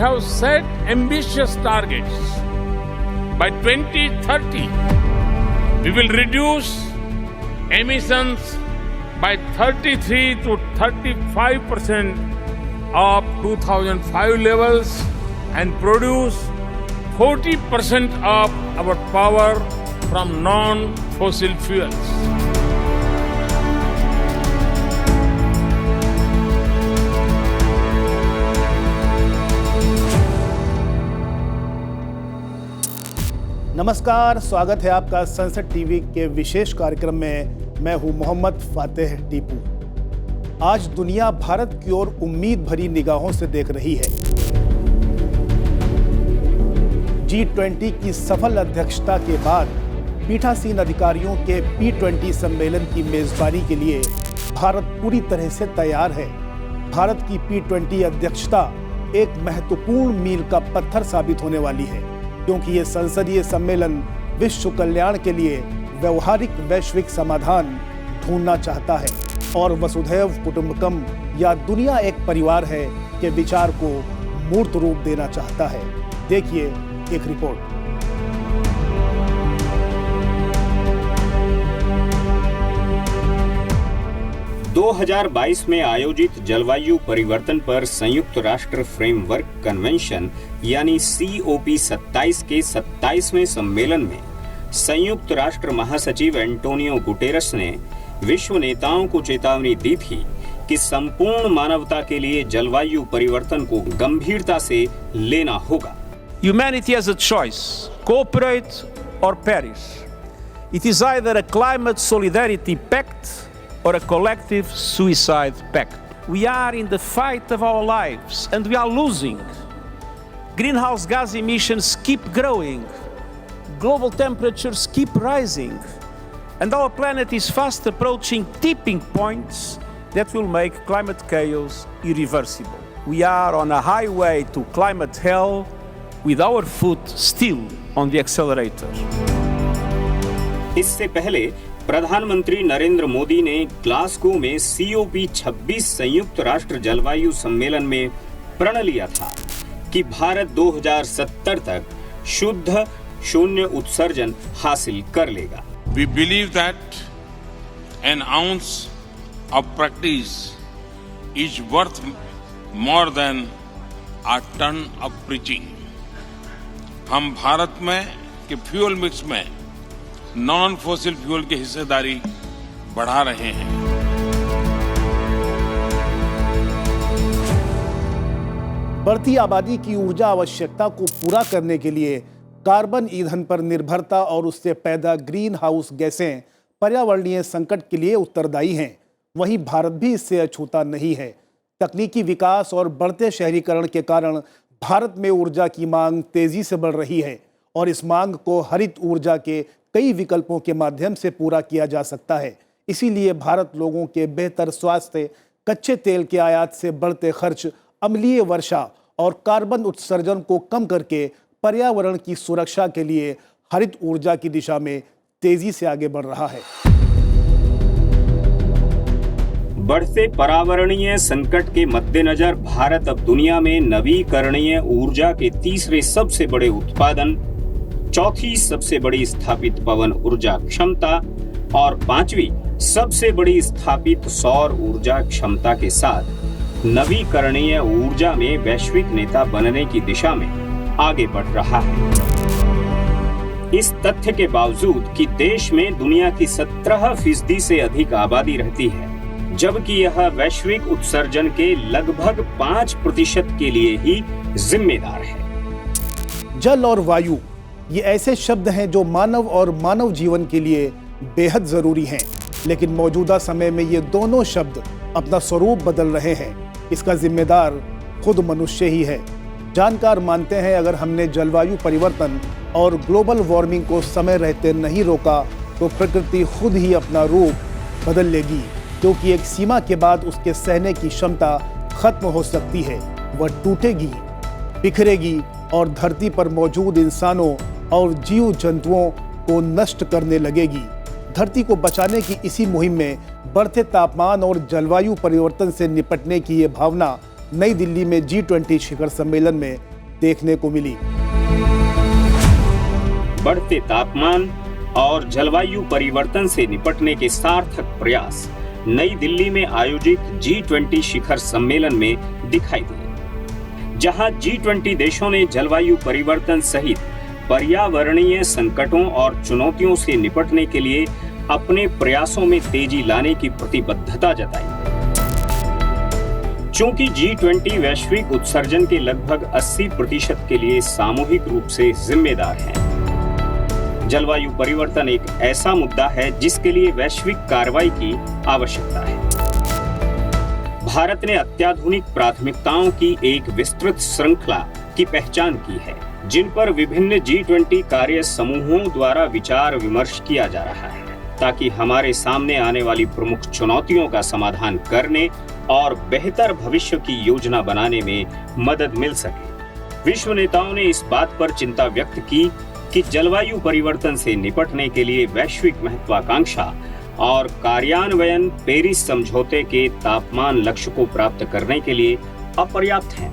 have set ambitious targets. By 2030, we will reduce emissions by 33 to 35% of 2005 levels and produce 40% of our power from non-fossil fuels. नमस्कार, स्वागत है आपका संसद TV के विशेष कार्यक्रम में। मैं हूं मोहम्मद फातेह टीपू। आज दुनिया भारत की ओर उम्मीद भरी निगाहों से देख रही है। G20 की सफल अध्यक्षता के बाद पीठासीन अधिकारियों के P20 सम्मेलन की मेजबानी के लिए भारत पूरी तरह से तैयार है। भारत की P20 अध्यक्षता एक महत्वपूर्ण मील का पत्थर साबित होने वाली है, क्योंकि ये संसदीय सम्मेलन विश्व कल्याण के लिए व्यवहारिक वैश्विक समाधान ढूंढना चाहता है और वसुधैव कुटुंबकम या दुनिया एक परिवार है के विचार को मूर्त रूप देना चाहता है। देखिए एक रिपोर्ट। – 2022 में आयोजित जलवायु परिवर्तन पर संयुक्त राष्ट्र फ्रेमवर्क कन्वेंशन यानी COP27 के 27वें सम्मेलन में संयुक्त राष्ट्र महासचिव एंटोनियो गुटेरस ने विश्व नेताओं को चेतावनी दी थी कि संपूर्ण मानवता के लिए जलवायु परिवर्तन को गंभीरता से लेना होगा। Humanity has a choice: cooperate or perish. It is either a climate solidarity pact or a collective suicide pact. We are in the fight of our lives and we are losing. Greenhouse gas emissions keep growing. Global temperatures keep rising. And our planet is fast approaching tipping points that will make climate chaos irreversible. We are on a highway to climate hell with our foot still on the accelerator. इससे पहले प्रधानमंत्री नरेंद्र मोदी ने Glasgow में COP26 संयुक्त राष्ट्र जलवायु सम्मेलन में प्रण लिया था कि भारत 2070 तक शुद्ध शून्य उत्सर्जन हासिल कर लेगा। We believe that an ounce of practice is worth more than a ton of preaching. हम भारत में के फ्यूल मिक्स में नॉन फॉसिल फ्यूल की हिस्सेदारी बढ़ा रहे हैं। बढ़ती आबादी की ऊर्जा आवश्यकता को पूरा करने के लिए कार्बन ईंधन पर निर्भरता और उससे पैदा ग्रीन हाउस गैसें पर्यावरणीय संकट के लिए उत्तरदायी हैं। वहीं भारत भी इससे अछूता नहीं है। तकनीकी विकास और बढ़ते शहरीकरण के कारण भारत में ऊर्जा की मांग तेजी से बढ़ रही है और इस मांग को हरित ऊर्जा के कई विकल्पों के माध्यम से पूरा किया जा सकता है। इसीलिए भारत लोगों के बेहतर स्वास्थ्य, कच्चे तेल के आयात से बढ़ते खर्च, अम्लीय वर्षा और कार्बन उत्सर्जन को कम करके पर्यावरण की सुरक्षा के लिए हरित ऊर्जा की दिशा में तेजी से आगे बढ़ रहा है। बढ़ते पर्यावरणीय संकट के मद्देनजर भारत अब दुनिया में नवीकरणीय ऊर्जा के तीसरे सबसे बड़े उत्पादन, चौथी सबसे बड़ी स्थापित पवन ऊर्जा क्षमता और पांचवी सबसे बड़ी स्थापित सौर ऊर्जा क्षमता के साथ नवीकरणीय ऊर्जा में वैश्विक नेता बनने की दिशा में आगे बढ़ रहा है। इस तथ्य के बावजूद कि देश में दुनिया की 17% से अधिक आबादी रहती है, जबकि यह वैश्विक उत्सर्जन के लगभग 5% के लिए ही जिम्मेदार है। जल और वायु ये ऐसे शब्द हैं जो मानव और मानव जीवन के लिए बेहद जरूरी हैं, लेकिन मौजूदा समय में ये दोनों शब्द अपना स्वरूप बदल रहे हैं। इसका जिम्मेदार खुद मनुष्य ही है। जानकार मानते हैं अगर हमने जलवायु परिवर्तन और ग्लोबल वार्मिंग को समय रहते नहीं रोका तो प्रकृति खुद ही अपना रूप बदल लेगी, क्योंकि एक सीमा के बाद उसके सहने की क्षमता खत्म हो सकती है। वह टूटेगी, बिखरेगी और धरती पर मौजूद इंसानों और जीव जंतुओं को नष्ट करने लगेगी। धरती को बचाने की इसी मुहिम में बढ़ते तापमान और जलवायु परिवर्तन से निपटने की ये भावना नई दिल्ली में G20 शिखर सम्मेलन में देखने को मिली। बढ़ते तापमान और जलवायु परिवर्तन से निपटने के सार्थक प्रयास नई दिल्ली में आयोजित G20 शिखर सम्मेलन में दिखाई दिए, जहां G20 देशों ने जलवायु परिवर्तन सहित पर्यावरणीय संकटों और चुनौतियों से निपटने के लिए अपने प्रयासों में तेजी लाने की प्रतिबद्धता जताई। चूंकि G20 वैश्विक उत्सर्जन के लगभग 80% के लिए सामूहिक रूप से जिम्मेदार है, जलवायु परिवर्तन एक ऐसा मुद्दा है जिसके लिए वैश्विक कार्रवाई की आवश्यकता है। भारत ने अत्याधुनिक प्राथमिकताओं की एक विस्तृत श्रृंखला की पहचान की है, जिन पर विभिन्न G20 कार्य समूहों द्वारा विचार विमर्श किया जा रहा है, ताकि हमारे सामने आने वाली प्रमुख चुनौतियों का समाधान करने और बेहतर भविष्य की योजना बनाने में मदद मिल सके। विश्व नेताओं ने इस बात पर चिंता व्यक्त की कि जलवायु परिवर्तन से निपटने के लिए वैश्विक महत्वाकांक्षा और कार्यान्वयन पेरिस समझौते के तापमान लक्ष्य को प्राप्त करने के लिए अपर्याप्त है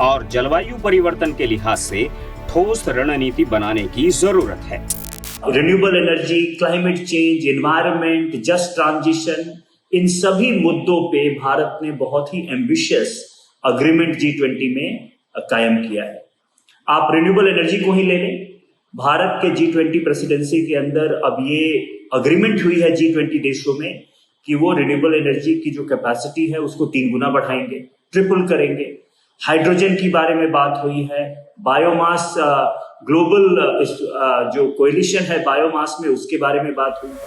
और जलवायु परिवर्तन के लिहाज से ठोस रणनीति बनाने की जरूरत है। Renewable energy, climate change, environment, just transition, इन सभी मुद्दों पे भारत ने बहुत ही एम्बिशियस अग्रीमेंट G20 में कायम किया है। आप रिन्यूएबल एनर्जी को ही ले लें, भारत के G20 प्रेसिडेंसी के अंदर अब ये अग्रीमेंट हुई है G20 देशों में कि वो रिन्यूएबल एनर्जी की जो कैपेसिटी है उसको 3 गुना बढ़ाएंगे, ट्रिपल करेंगे। हाइड्रोजन की बारे में बात हुई है, बायोमास ग्लोबल जो कोएलिशन है बायोमास में, उसके बारे में बात हुई है।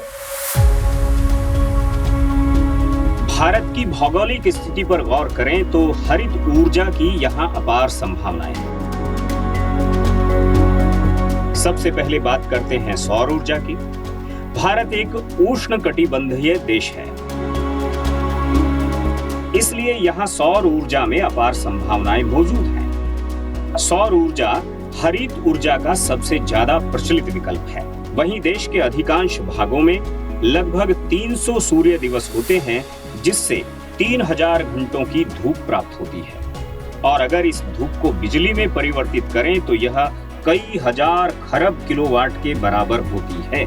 भारत की भौगोलिक स्थिति पर गौर करें तो हरित ऊर्जा की यहाँ अपार संभावनाएं हैं। सबसे पहले बात करते हैं सौर ऊर्जा की। भारत एक उष्णकटिबंधीय देश है, इसलिए यहाँ सौर ऊर्जा में अपार संभावनाएं मौजूद हैं। सौर ऊर्जा हरित ऊर्जा का सबसे ज्यादा प्रचलित विकल्प है। वहीं देश के अधिकांश भागों में लगभग 300 सूर्य दिवस होते हैं, जिससे 3000 घंटों की धूप प्राप्त होती है। और अगर इस धूप को बिजली में परिवर्तित करें तो यह कई हजार खरब किलोवाट के बराबर होती है,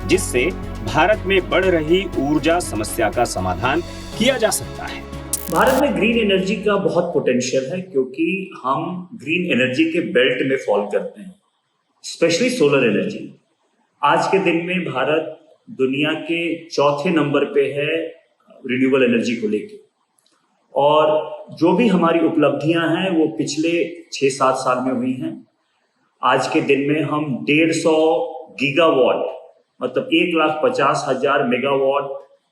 जिससे भारत में बढ़ रही ऊर्जा समस्या का समाधान किया जा सकता है। भारत में ग्रीन एनर्जी का बहुत पोटेंशियल है, क्योंकि हम ग्रीन एनर्जी के बेल्ट में फॉल करते हैं, स्पेशली सोलर एनर्जी। आज के दिन में भारत दुनिया के 4थे नंबर पे है रिन्यूएबल एनर्जी को लेके, और जो भी हमारी उपलब्धियां हैं वो पिछले 6-7 साल में हुई हैं। आज के दिन में हम 150 गीगावाट, मतलब 1,50,000 मेगावाट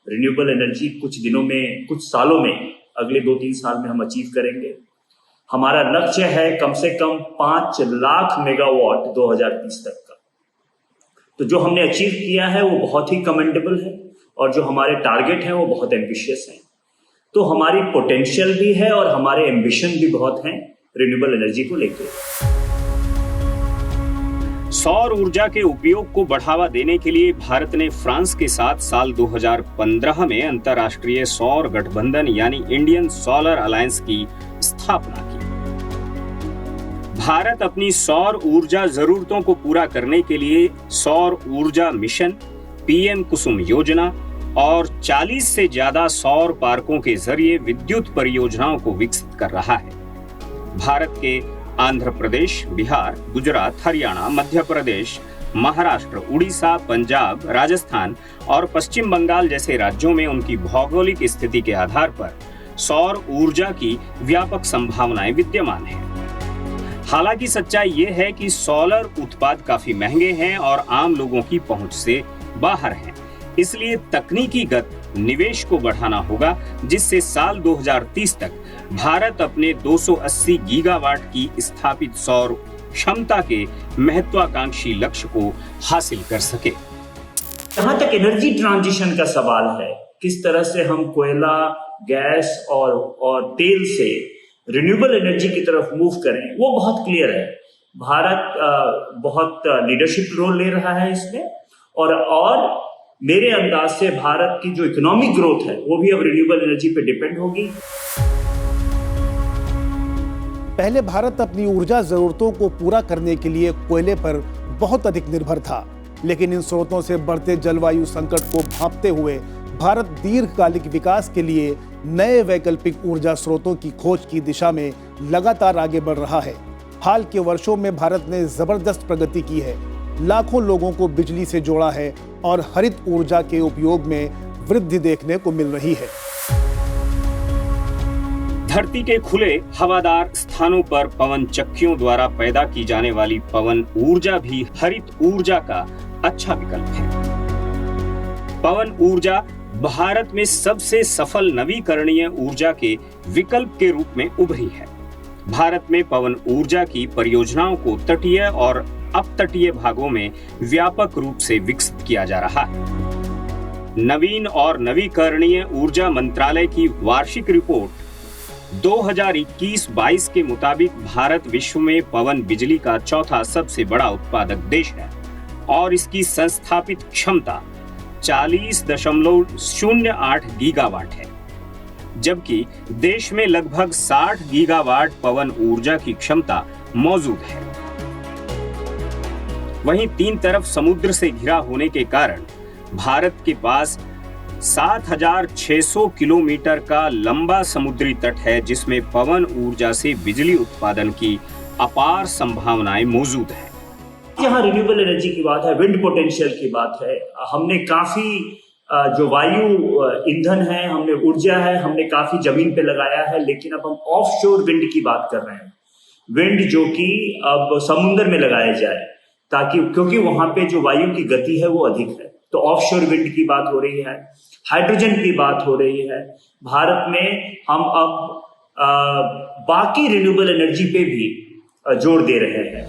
रिन्यूएबल एनर्जी कुछ दिनों में, कुछ सालों में, अगले 2-3 साल में हम अचीव करेंगे। हमारा लक्ष्य है कम से कम 5 लाख मेगावाट 2030 तक का। तो जो हमने अचीव किया है वो बहुत ही कमेंडेबल है, और जो हमारे टारगेट हैं वो बहुत एम्बिशियस हैं। तो हमारी पोटेंशियल भी है और हमारे एम्बिशन भी बहुत हैं रिन्यूएबल एनर्जी को लेकर। सौर ऊर्जा के उपयोग को बढ़ावा देने के लिए भारत ने फ्रांस के साथ साल 2015 में अंतर्राष्ट्रीय सौर गठबंधन यानी इंडियन सोलर अलायंस की स्थापना की। भारत अपनी सौर ऊर्जा जरूरतों को पूरा करने के लिए सौर ऊर्जा मिशन, PM कुसुम योजना और 40 से ज्यादा सौर पार्कों के जरिए विद्युत परियोजनाओं को विकसित कर रहा है। भारत के आंध्र प्रदेश, बिहार, गुजरात, हरियाणा, मध्य प्रदेश, महाराष्ट्र, उड़ीसा, पंजाब, राजस्थान और पश्चिम बंगाल जैसे राज्यों में उनकी भौगोलिक स्थिति के आधार पर सौर ऊर्जा की व्यापक संभावनाएं विद्यमान हैं। हालांकि सच्चाई ये है कि सोलर उत्पाद काफी महंगे हैं और आम लोगों की पहुंच से बाहर हैं। इसलिए तकनीकीगत निवेश को बढ़ाना होगा, जिससे साल 2030 तक भारत अपने 280 गीगावाट की स्थापित सौर क्षमता के महत्वाकांक्षी लक्ष्य को हासिल कर सके। जहां तक एनर्जी ट्रांजिशन का सवाल है, किस तरह से हम कोयला, गैस और तेल से रिन्यूएबल एनर्जी की तरफ मूव करें, वो बहुत क्लियर है। भारत बहुत लीडरशिप रोल ले रहा है इसमें, और मेरे अंदाज से भारत की जो इकोनॉमिक ग्रोथ है वो भी अब रिन्यूएबल एनर्जी पे डिपेंड होगी। पहले भारत अपनी ऊर्जा जरूरतों को पूरा करने के लिए कोयले पर बहुत अधिक निर्भर था, लेकिन इन स्रोतों से बढ़ते जलवायु संकट को भांपते हुए भारत दीर्घकालिक विकास के लिए नए वैकल्पिक ऊर्जा स्रोतों की खोज की दिशा में लगातार आगे बढ़ रहा है। हाल के वर्षों में भारत ने जबरदस्त प्रगति की है, लाखों लोगों को बिजली से जोड़ा है और हरित ऊर्जा के उपयोग में वृद्धि देखने को मिल रही है। धरती के खुले हवादार स्थानों पर पवन चक्कियों द्वारा पैदा की जाने वाली पवन ऊर्जा भी हरित ऊर्जा का अच्छा विकल्प है। पवन ऊर्जा भारत में सबसे सफल नवीकरणीय ऊर्जा के विकल्प के रूप में उभरी है। भारत में पवन ऊर्जा की परियोजनाओं को तटीय और अपतटीय भागों में व्यापक रूप से विकसित किया जा रहा है। नवीन और नवीकरणीय ऊर्जा मंत्रालय की वार्षिक रिपोर्ट 2021-22 के मुताबिक भारत विश्व में पवन बिजली का चौथा सबसे बड़ा उत्पादक देश है और इसकी संस्थापित क्षमता 40.08 गीगावाट है, जबकि देश में लगभग 60 गीगावाट पवन ऊर्जा की क्षमता मौजूद है। वहीं तीन तरफ समुद्र से घिरा होने के कारण भारत के पास 7,600 किलोमीटर का लंबा समुद्री तट है, जिसमें पवन ऊर्जा से बिजली उत्पादन की अपार संभावनाएं मौजूद हैं। यहाँ रिन्यूएबल एनर्जी की बात है, विंड पोटेंशियल की बात है, हमने काफी जो वायु ईंधन है, हमने ऊर्जा है, हमने काफी जमीन पे लगाया है, लेकिन अब हम ऑफशोर विंड की बात कर रहे हैं। विंड जो कि अब समुद्र में लगाया जाए, ताकि क्योंकि वहां पे जो वायु की गति है वो अधिक है, तो ऑफशोर विंड की बात हो रही है, हाइड्रोजन की बात हो रही है। भारत में हम अब बाकी रिन्यूएबल एनर्जी पे भी जोर दे रहे हैं।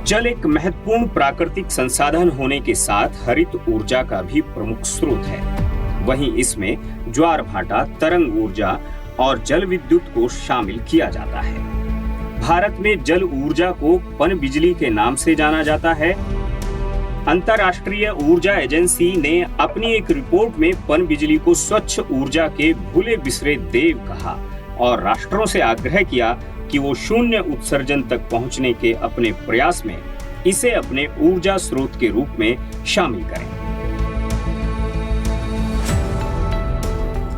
जल एक महत्वपूर्ण प्राकृतिक संसाधन होने के साथ हरित ऊर्जा का भी प्रमुख स्रोत है। वहीं इसमें ज्वार भाटा, तरंग ऊर्जा और जल विद्युत को शामिल किया जाता है। भारत में जल ऊर्जा को पन बिजली के नाम से जाना जाता है। अंतर्राष्ट्रीय ऊर्जा एजेंसी ने अपनी एक रिपोर्ट में पन बिजली को स्वच्छ ऊर्जा के भूले बिसरे देव कहा और राष्ट्रों से आग्रह किया कि वो शून्य उत्सर्जन तक पहुंचने के अपने प्रयास में इसे अपने ऊर्जा स्रोत के रूप में शामिल करें।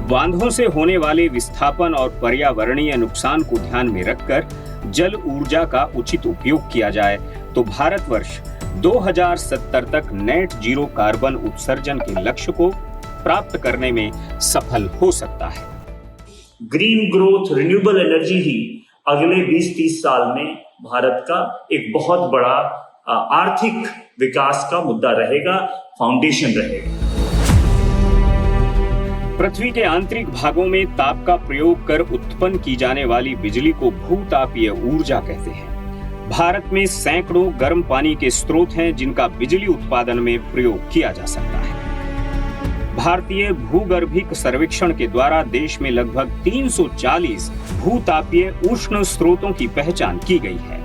बांधों से होने वाले विस्थापन और पर्यावरणीय नुकसान को ध्यान में रखकर जल ऊर्जा का उचित उपयोग किया जाए तो भारतवर्ष 2070 तक नेट जीरो कार्बन उत्सर्जन के लक्ष्य को प्राप्त करने में सफल हो सकता है। ग्रीन ग्रोथ, रिन्यूएबल एनर्जी ही अगले 20-30 साल में भारत का एक बहुत बड़ा आर्थिक विकास का मुद्दा रहेगा, फाउंडेशन रहेगा। पृथ्वी के आंतरिक भागों में ताप का प्रयोग कर उत्पन्न की जाने वाली बिजली को भूतापीय ऊर्जा कहते हैं। भारत में सैकड़ों गर्म पानी के स्रोत हैं जिनका बिजली उत्पादन में प्रयोग किया जा सकता है। भारतीय भूगर्भिक सर्वेक्षण के द्वारा देश में लगभग 340 भूतापीय उष्ण स्रोतों की पहचान की गई है।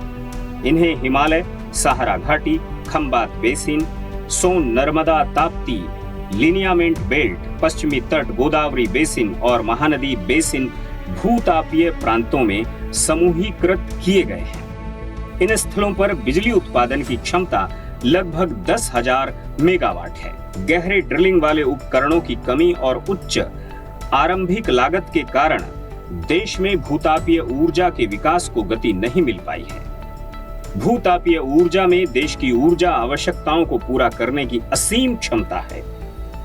इन्हें हिमालय, सहारा घाटी, खंबात बेसिन, सोन नर्मदा ताप्ती, लिनियामेंट बेल्ट, पश्चिमी तट, गोदावरी बेसिन और महानदी बेसिन भूतापीय प्रांतों में समूहीकृत किए गए हैं। इन स्थलों पर बिजली उत्पादन की क्षमता लगभग 10,000 मेगावाट है। गहरे ड्रिलिंग वाले उपकरणों की कमी और उच्च आरंभिक लागत के कारण देश में भूतापीय ऊर्जा के विकास को गति नहीं मिल पाई है। भूतापीय ऊर्जा में देश की ऊर्जा आवश्यकताओं को पूरा करने की असीम क्षमता है,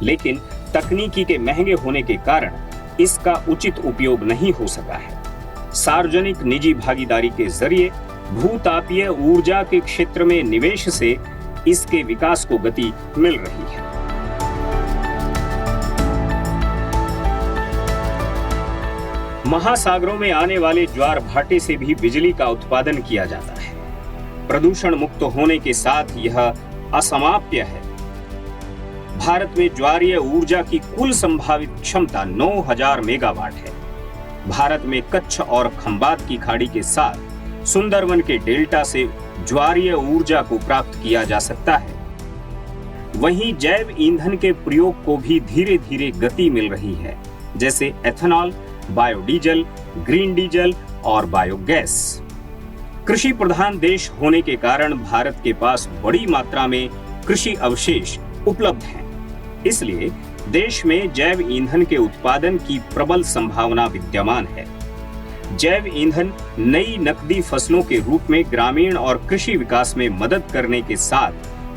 लेकिन तकनीकी के महंगे होने के कारण इसका उचित उपयोग नहीं हो सका है। सार्वजनिक निजी भागीदारी के जरिए भूतापीय ऊर्जा के क्षेत्र में निवेश से इसके विकास को गति मिल रही है। महासागरों में आने वाले ज्वार भाटे से भी बिजली का उत्पादन किया जाता है। प्रदूषण मुक्त होने के साथ यह असमाप्य है। भारत में ज्वारीय ऊर्जा की कुल संभावित क्षमता 9,000 मेगावाट है। भारत में कच्छ और खंबात की खाड़ी के साथ सुंदरवन के डेल्टा से ज्वारीय ऊर्जा को प्राप्त किया जा सकता है। वहीं जैव ईंधन के प्रयोग को भी धीरे धीरे गति मिल रही है। जैसे एथेनॉल, बायोडीजल, ग्रीन डीजल और बायोगैस। कृषि प्रधान देश होने के कारण भारत के पास बड़ी मात्रा में कृषि अवशेष उपलब्ध हैं। इसलिए देश में जैव ईंधन के उत्पादन की प्रबल संभावना विद्यमान है। जैव ईंधन नई नकदी फसलों के रूप में ग्रामीण और कृषि विकास में मदद करने के साथ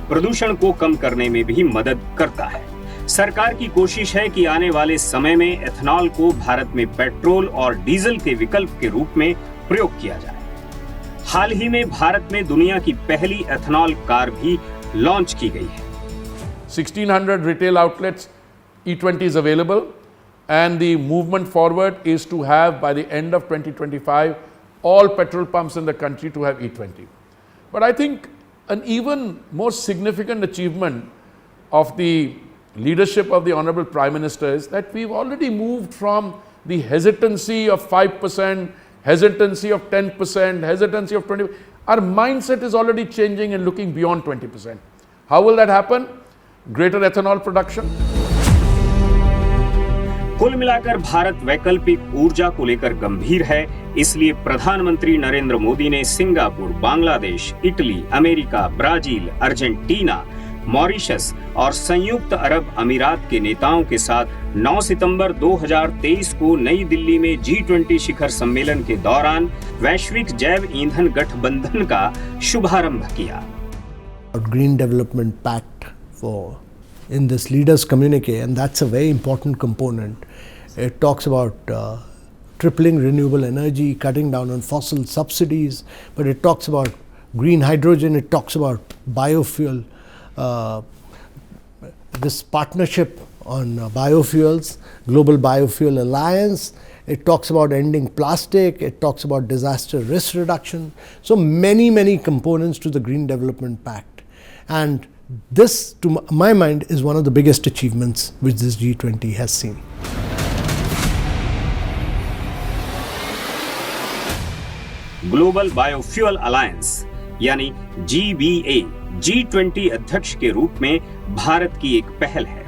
प्रदूषण को कम करने में भी मदद करता है। सरकार की कोशिश है कि आने वाले समय में एथेनॉल को भारत में पेट्रोल और डीजल के विकल्प के रूप में प्रयोग किया जाए। हाल ही में भारत में दुनिया की पहली एथेनॉल कार भी लॉन्च की गई है। 1600 retail outlets E20 is available, and the movement forward is to have by the end of 2025 all petrol pumps in the country to have E20. But I think an even more significant achievement of the leadership of the Honorable Prime Minister is that we've already moved from the hesitancy of 5%, hesitancy of 10%, hesitancy of 20%. Our mindset is already changing and looking beyond 20%. How will that happen? Greater ethanol production. कुल मिलाकर भारत वैकल्पिक ऊर्जा को लेकर गंभीर है। इसलिए प्रधानमंत्री नरेंद्र मोदी ने Singapore, Bangladesh, Italy, America, Brazil, Argentina, Mauritius और संयुक्त अरब अमीरात के नेताओं के साथ 9 सितंबर 2023 को नई दिल्ली में G20 शिखर सम्मेलन के दौरान वैश्विक जैव ईंधन गठबंधन का शुभारंभ किया। Green Development Pact in this leaders communique, and that's a very important component. It talks about tripling renewable energy, cutting down on fossil subsidies, but it talks about green hydrogen, it talks about biofuel, this partnership on biofuels, Global Biofuel Alliance. It talks about ending plastic, it talks about disaster risk reduction. So many components to the Green Development Pact. And this, to my mind, is one of the biggest achievements which this G20 has seen. Global biofuel alliance यानी GBA G20 अध्यक्ष के रूप में भारत की एक पहल है।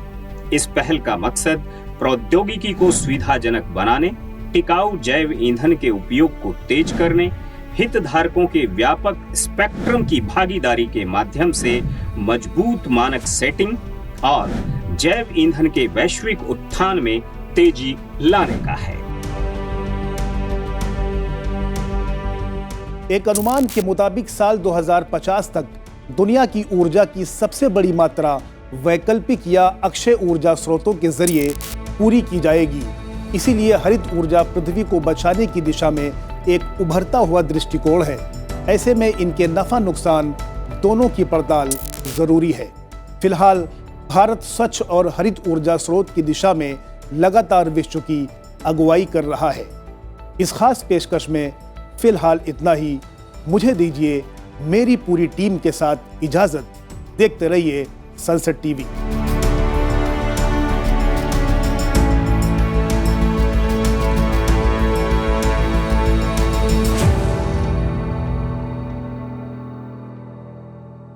इस पहल का मकसद प्रौद्योगिकी को सुविधाजनक बनाने, टिकाऊ जैव ईंधन के उपयोग को तेज करने, हितधारकों के व्यापक स्पेक्ट्रम की भागीदारी के माध्यम से मजबूत मानक सेटिंग और जैव ईंधन के वैश्विक उत्थान में तेजी लाने का है। एक अनुमान के मुताबिक साल 2050 तक दुनिया की ऊर्जा की सबसे बड़ी मात्रा वैकल्पिक या अक्षय ऊर्जा स्रोतों के जरिए पूरी की जाएगी। इसीलिए हरित ऊर्जा पृथ्वी को बचाने की दिशा में एक उभरता हुआ दृष्टिकोण है। ऐसे में इनके नफा नुकसान दोनों की पड़ताल जरूरी है। फिलहाल भारत स्वच्छ और हरित ऊर्जा स्रोत की दिशा में लगातार विश्व की अगुवाई कर रहा है। इस खास पेशकश में फिलहाल इतना ही। मुझे दीजिए मेरी पूरी टीम के साथ इजाजत। देखते रहिए सनसेट टीवी।